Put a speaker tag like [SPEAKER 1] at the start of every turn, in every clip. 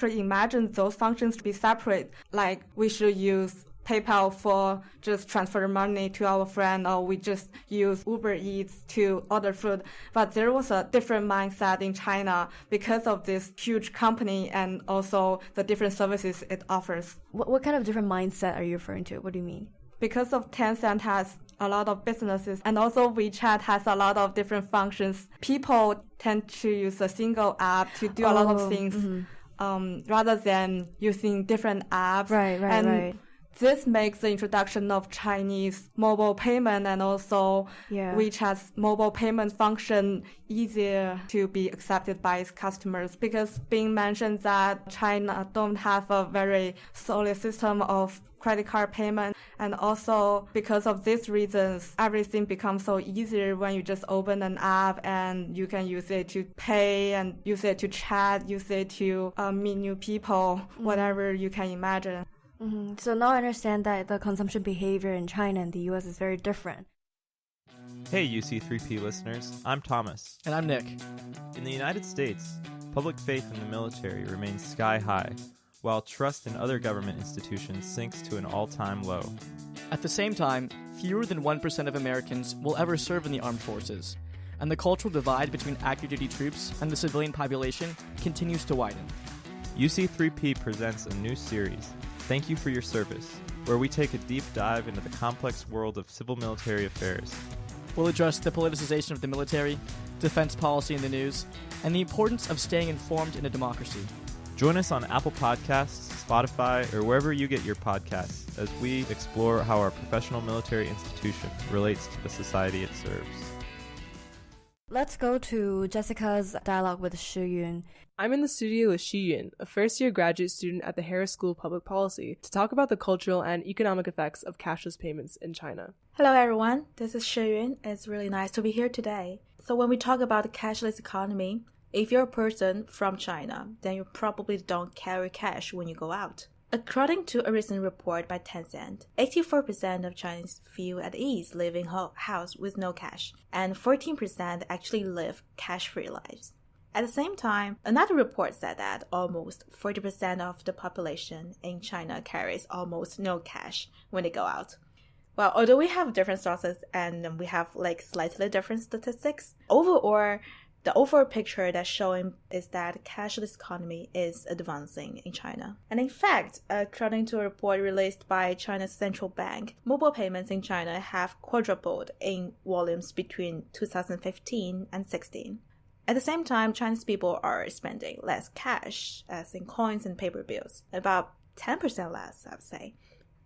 [SPEAKER 1] So imagine those functions to be separate, like we should use PayPal for just transfer money to our friend, or we just use Uber Eats to order food. But there was a different mindset in China because of this huge company and also the different services it offers.
[SPEAKER 2] What kind of different mindset are you referring to? What do you mean?
[SPEAKER 1] Because of Tencent has a lot of businesses and also WeChat has a lot of different functions, people tend to use a single app to do a lot of things rather than using different apps.
[SPEAKER 2] Right.
[SPEAKER 1] This makes the introduction of Chinese mobile payment and also WeChat's mobile payment function easier to be accepted by its customers, because being mentioned that China don't have a very solid system of credit card payment, and also because of these reasons, everything becomes so easier when you just open an app and you can use it to pay and use it to chat, use it to meet new people, whatever you can imagine.
[SPEAKER 2] So now I understand that the consumption behavior in China and the US is very different.
[SPEAKER 3] Hey UC3P listeners, I'm Thomas.
[SPEAKER 4] And I'm Nick.
[SPEAKER 3] In the United States, public faith in the military remains sky high, while trust in other government institutions sinks to an all-time low.
[SPEAKER 4] At the same time, fewer than 1% of Americans will ever serve in the armed forces, and the cultural divide between active duty troops and the civilian population continues to widen.
[SPEAKER 3] UC3P presents a new series, Thank You for Your Service, where we take a deep dive into the complex world of civil military affairs.
[SPEAKER 4] We'll address the politicization of the military, defense policy in the news, and the importance of staying informed in a democracy.
[SPEAKER 3] Join us on Apple Podcasts, Spotify, or wherever you get your podcasts as we explore how our professional military institution relates to the society it serves.
[SPEAKER 2] Let's go to Jessica's dialogue with Shiyu.
[SPEAKER 5] I'm in the studio with Shiyu, a first-year graduate student at the Harris School of Public Policy, to talk about the cultural and economic effects of cashless payments in China.
[SPEAKER 6] Hello everyone, this is Shiyu. It's really nice to be here today. So when we talk about the cashless economy, if you're a person from China, then you probably don't carry cash when you go out. According to a recent report by Tencent, 84% of Chinese feel at ease living house with no cash, and 14% actually live cash-free lives. At the same time, another report said that almost 40% of the population in China carries almost no cash when they go out. Well, although we have different sources and we have slightly different statistics, the overall picture that's showing is that cashless economy is advancing in China. And in fact, according to a report released by China's central bank, mobile payments in China have quadrupled in volumes between 2015 and 16. At the same time, Chinese people are spending less cash, as in coins and paper bills, about 10% less, I would say.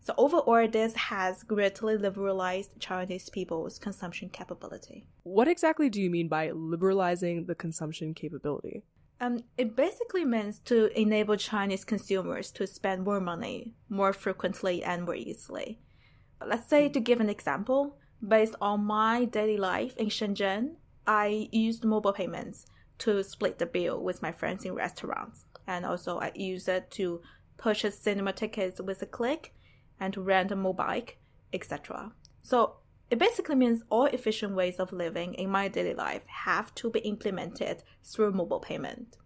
[SPEAKER 6] So overall, this has greatly liberalized Chinese people's consumption capability.
[SPEAKER 5] What exactly do you mean by liberalizing the consumption capability?
[SPEAKER 6] It basically means to enable Chinese consumers to spend more money more frequently and more easily. Let's say, to give an example, based on my daily life in Shenzhen, I used mobile payments to split the bill with my friends in restaurants. And also I use it to purchase cinema tickets with a click and to rent a mobike, etc. So it basically means all efficient ways of living in my daily life have to be implemented through mobile payment.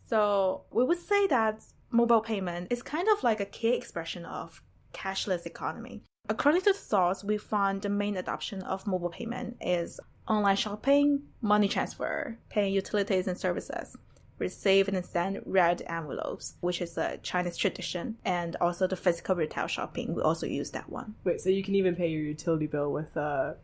[SPEAKER 6] So we would say that mobile payment is kind of like a key expression of cashless economy. According to the source, we found the main adoption of mobile payment is online shopping, money transfer, paying utilities and services, receive and send red envelopes, which is a Chinese tradition, and also the physical retail shopping. We also use that one.
[SPEAKER 5] Wait, so you can even pay your utility bill with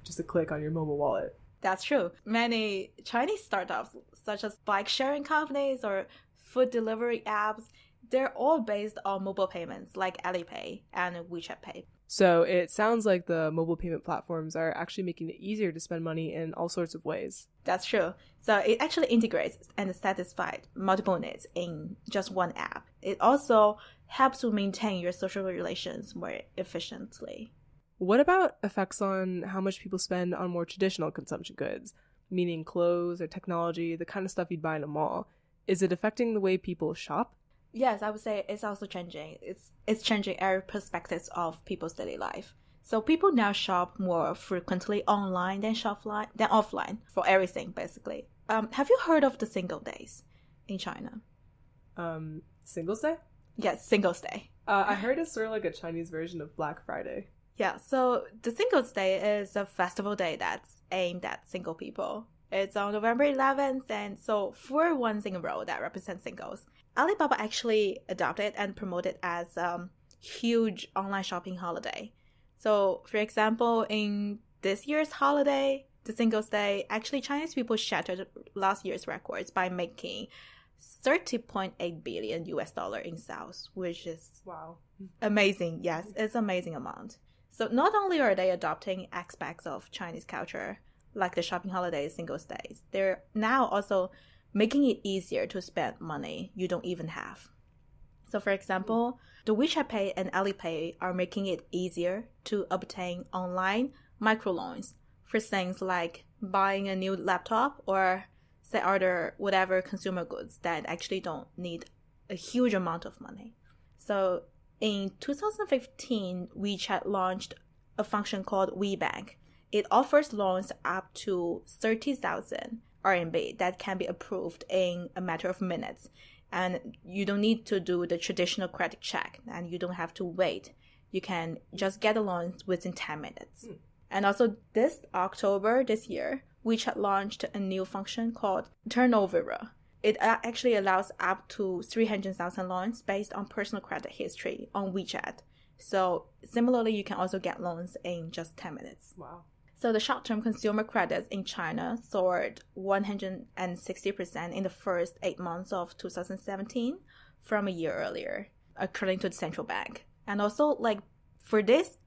[SPEAKER 5] just a click on your mobile wallet?
[SPEAKER 6] That's true. Many Chinese startups, such as bike sharing companies or food delivery apps, they're all based on mobile payments like Alipay and WeChat Pay.
[SPEAKER 5] So it sounds like the mobile payment platforms are actually making it easier to spend money in all sorts of ways.
[SPEAKER 6] That's true. So it actually integrates and satisfies multiple needs in just one app. It also helps to maintain your social relations more efficiently.
[SPEAKER 5] What about effects on how much people spend on more traditional consumption goods, meaning clothes or technology, the kind of stuff you'd buy in a mall? Is it affecting the way people shop?
[SPEAKER 6] Yes, I would say it's also changing. It's changing our perspectives of people's daily life. So people now shop more frequently online than offline for everything, basically. Have you heard of the single days in China?
[SPEAKER 5] Singles Day?
[SPEAKER 6] Yes, Singles Day.
[SPEAKER 5] I heard it's sort of like a Chinese version of Black Friday.
[SPEAKER 6] Yeah, so the Singles Day is a festival day that's aimed at single people. It's on November 11th, and so for one thing in a row that represents singles, Alibaba actually adopted and promoted as a huge online shopping holiday. So, for example, in this year's holiday, the Singles Day, actually Chinese people shattered last year's records by making $30.8 billion in sales, which is
[SPEAKER 5] Wow.
[SPEAKER 6] amazing. Yes, it's an amazing amount. So not only are they adopting aspects of Chinese culture, like the shopping holidays, Singles Days, they're now also making it easier to spend money you don't even have. So for example, the WeChat Pay and Alipay are making it easier to obtain online microloans for things like buying a new laptop or say other whatever consumer goods that actually don't need a huge amount of money. So in 2015, WeChat launched a function called WeBank. It offers loans up to 30,000 RMB that can be approved in a matter of minutes. And you don't need to do the traditional credit check, and you don't have to wait. You can just get a loan within 10 minutes. And also this October this year, WeChat launched a new function called Turnover. It actually allows up to 300,000 loans based on personal credit history on WeChat. So similarly, you can also get loans in just 10 minutes.
[SPEAKER 5] Wow.
[SPEAKER 6] So the short-term consumer credits in China soared 160% in the first 8 months of 2017 from a year earlier, according to the central bank. And also, like, for this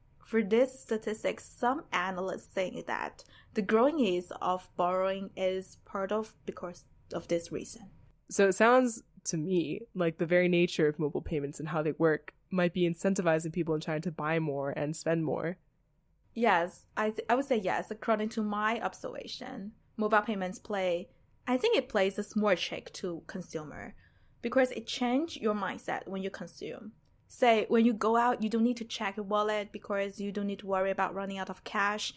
[SPEAKER 6] statistics, some analysts think that the growing ease of borrowing is part of because of this reason.
[SPEAKER 5] So it sounds to me like the very nature of mobile payments and how they work might be incentivizing people in China to buy more and spend more.
[SPEAKER 6] Yes, I would say yes. According to my observation, mobile payments plays a smart trick to consumer because it changes your mindset when you consume. Say, when you go out, you don't need to check your wallet because you don't need to worry about running out of cash.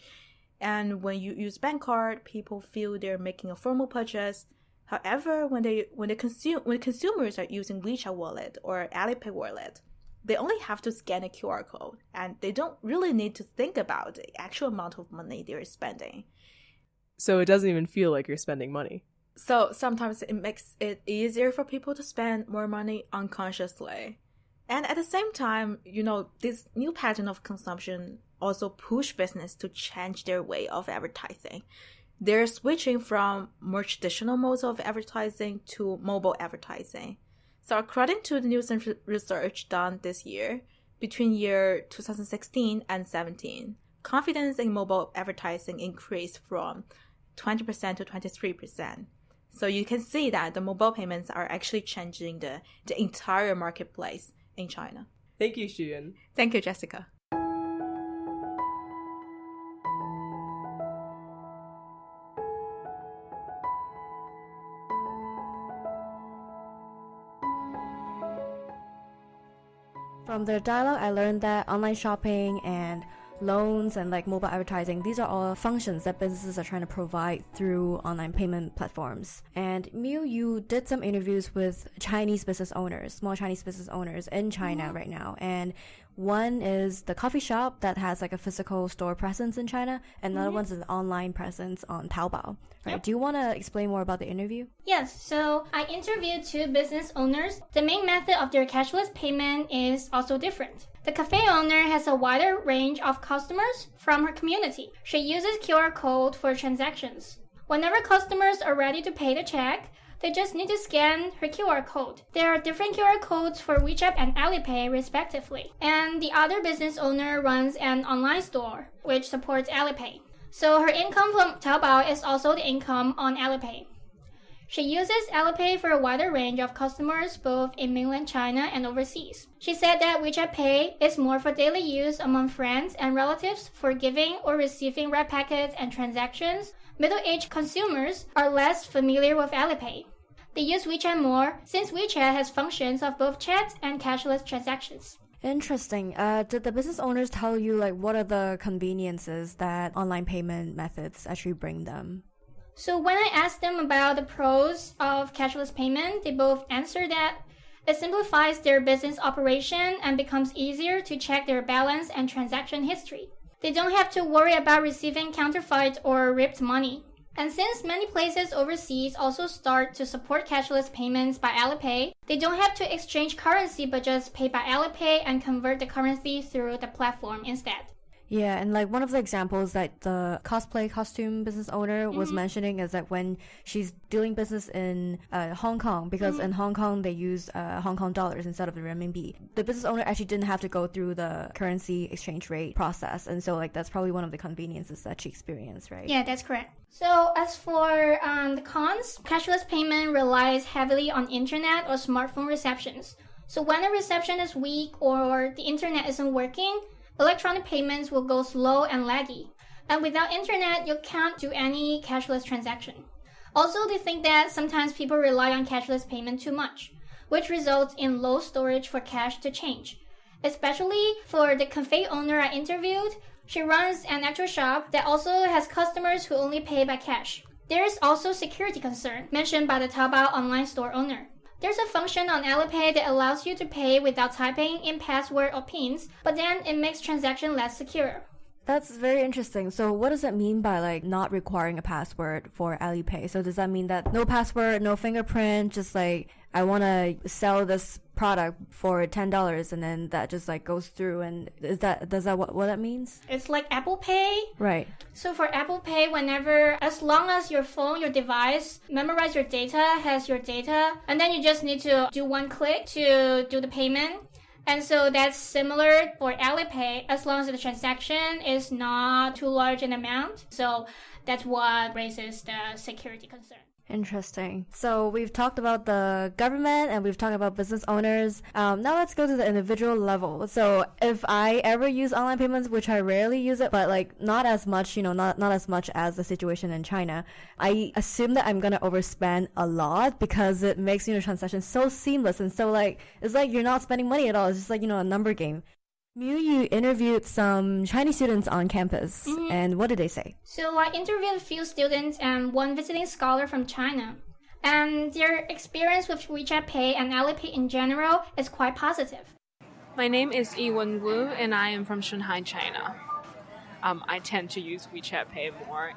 [SPEAKER 6] And when you use bank card, people feel they're making a formal purchase. However, when consumers are using WeChat wallet or Alipay wallet, they only have to scan a QR code, and they don't really need to think about the actual amount of money they're spending.
[SPEAKER 5] So it doesn't even feel like you're spending money.
[SPEAKER 6] So sometimes it makes it easier for people to spend more money unconsciously. And at the same time, this new pattern of consumption also push business to change their way of advertising. They're switching from more traditional modes of advertising to mobile advertising. So according to the Nielsen research done this year, between year 2016 and 17, confidence in mobile advertising increased from 20% to 23%. So you can see that the mobile payments are actually changing the entire marketplace in China.
[SPEAKER 5] Thank you, Xiyu.
[SPEAKER 6] Thank you, Jessica.
[SPEAKER 2] From the dialogue, I learned that online shopping and loans and like mobile advertising, these are all functions that businesses are trying to provide through online payment platforms. And Miu, you did some interviews with Chinese business owners, small Chinese business owners in China right now. And one is the coffee shop that has like a physical store presence in China, and another one's an online presence on Taobao. Right?
[SPEAKER 7] Yep.
[SPEAKER 2] Do you want to explain more about the interview?
[SPEAKER 7] Yes, so I interviewed 2 business owners. The main method of their cashless payment is also different. The cafe owner has a wider range of customers from her community. She uses QR code for transactions. Whenever customers are ready to pay the check, they just need to scan her QR code. There are different QR codes for WeChat and Alipay respectively. And the other business owner runs an online store, which supports Alipay. So her income from Taobao is also the income on Alipay. She uses Alipay for a wider range of customers both in mainland China and overseas. She said that WeChat Pay is more for daily use among friends and relatives for giving or receiving red packets and transactions. Middle-aged consumers are less familiar with Alipay. They use WeChat more since WeChat has functions of both chat and cashless transactions.
[SPEAKER 2] Interesting. Did the business owners tell you like what are the conveniences that online payment methods actually bring them?
[SPEAKER 7] So when I asked them about the pros of cashless payment, they both answered that It simplifies their business operation and becomes easier to check their balance and transaction history. They don't have to worry about receiving counterfeit or ripped money. And since many places overseas also start to support cashless payments by Alipay, they don't have to exchange currency but just pay by Alipay and convert the currency through the platform instead.
[SPEAKER 2] Yeah, and like one of the examples that the cosplay costume business owner was mentioning is that when she's doing business in Hong Kong, because in Hong Kong they use Hong Kong dollars instead of the renminbi, the business owner actually didn't have to go through the currency exchange rate process, and so like that's probably one of the conveniences that she experienced, right?
[SPEAKER 7] Yeah, that's correct. So as for the cons, cashless payment relies heavily on internet or smartphone receptions. So when a reception is weak or the internet isn't working, electronic payments will go slow and laggy. And without internet, you can't do any cashless transaction. Also, they think that sometimes people rely on cashless payment too much, which results in low storage for cash to change. Especially for the cafe owner I interviewed, she runs an actual shop that also has customers who only pay by cash. There is also security concern mentioned by the Taobao online store owner. There's a function on Alipay that allows you to pay without typing in password or pins, but then it makes transaction less secure.
[SPEAKER 2] That's very interesting. So what does that mean by like not requiring a password for Alipay? So does that mean that no password, no fingerprint, just like I want to sell this product for $10 and then that just like goes through, and does that what that means?
[SPEAKER 7] It's like Apple Pay.
[SPEAKER 2] Right.
[SPEAKER 7] So for Apple Pay, as long as your phone, your device, memorize your data, has your data, and then you just need to do one click to do the payment. And so that's similar for Alipay as long as the transaction is not too large in amount. So that's what raises the security concern.
[SPEAKER 2] Interesting. So we've talked about the government and we've talked about business owners. Now let's go to the individual level. So if I ever use online payments, which I rarely use it, but like not as much, not as much as the situation in China, I assume that I'm going to overspend a lot because it makes, transactions so seamless. And so like, it's like you're not spending money at all. It's just like, a number game. Miu, you interviewed some Chinese students on campus, and what did they say?
[SPEAKER 7] So I interviewed a few students and one visiting scholar from China, and their experience with WeChat Pay and Alipay in general is quite positive.
[SPEAKER 8] My name is Yiwen Wu, and I am from Shanghai, China. I tend to use WeChat Pay more.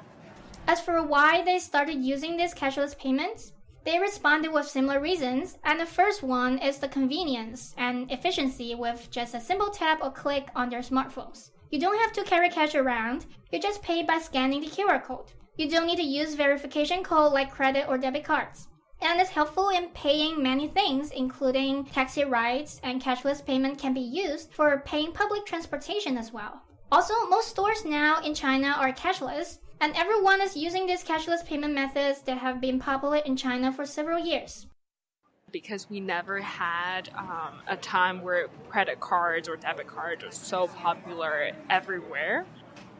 [SPEAKER 7] As for why they started using these cashless payments, they responded with similar reasons, and the first one is the convenience and efficiency with just a simple tap or click on their smartphones. You don't have to carry cash around, you just pay by scanning the QR code. You don't need to use verification code like credit or debit cards. And it's helpful in paying many things, including taxi rides, and cashless payment can be used for paying public transportation as well. Also, most stores now in China are cashless, and everyone is using these cashless payment methods that have been popular in China for several years.
[SPEAKER 8] Because we never had a time where credit cards or debit cards are so popular everywhere.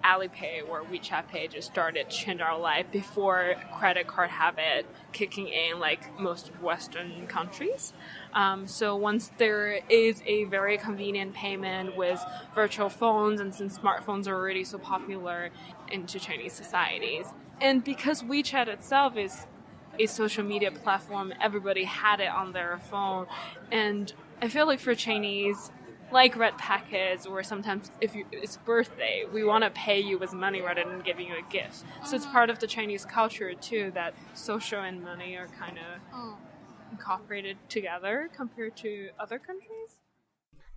[SPEAKER 8] Alipay or WeChat Pay just started to change our life before credit card habit kicking in like most Western countries. So once there is a very convenient payment with virtual phones, and since smartphones are already so popular into Chinese societies, and because WeChat itself is a social media platform, everybody had it on their phone, and I feel like for Chinese, like red packets, or sometimes if it's birthday, we want to pay you with money rather than giving you a gift. So it's part of the Chinese culture too that social and money are kind of incorporated together compared to other countries.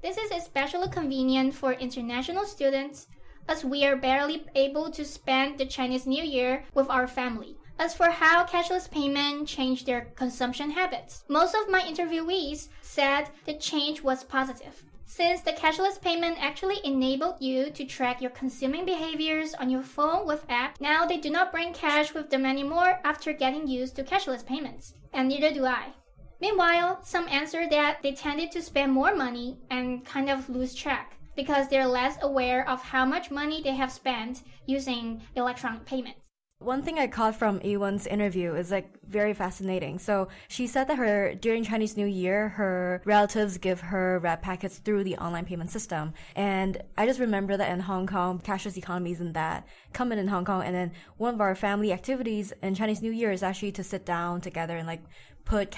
[SPEAKER 7] This is especially convenient for international students, as we are barely able to spend the Chinese New Year with our family. As for how cashless payment changed their consumption habits, most of my interviewees said the change was positive. Since the cashless payment actually enabled you to track your consuming behaviors on your phone with apps, now they do not bring cash with them anymore after getting used to cashless payments. And neither do I. Meanwhile, some answer that they tended to spend more money and kind of lose track because they're less aware of how much money they have spent using electronic payments.
[SPEAKER 2] One thing I caught from Ewan's interview is like very fascinating. So she said that during Chinese New Year, her relatives give her red packets through the online payment system. And I just remember that in Hong Kong, cashless economy isn't that common in Hong Kong. And then one of our family activities in Chinese New Year is actually to sit down together and like put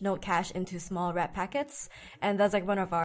[SPEAKER 2] note cash into small wrap packets. And that's like one of our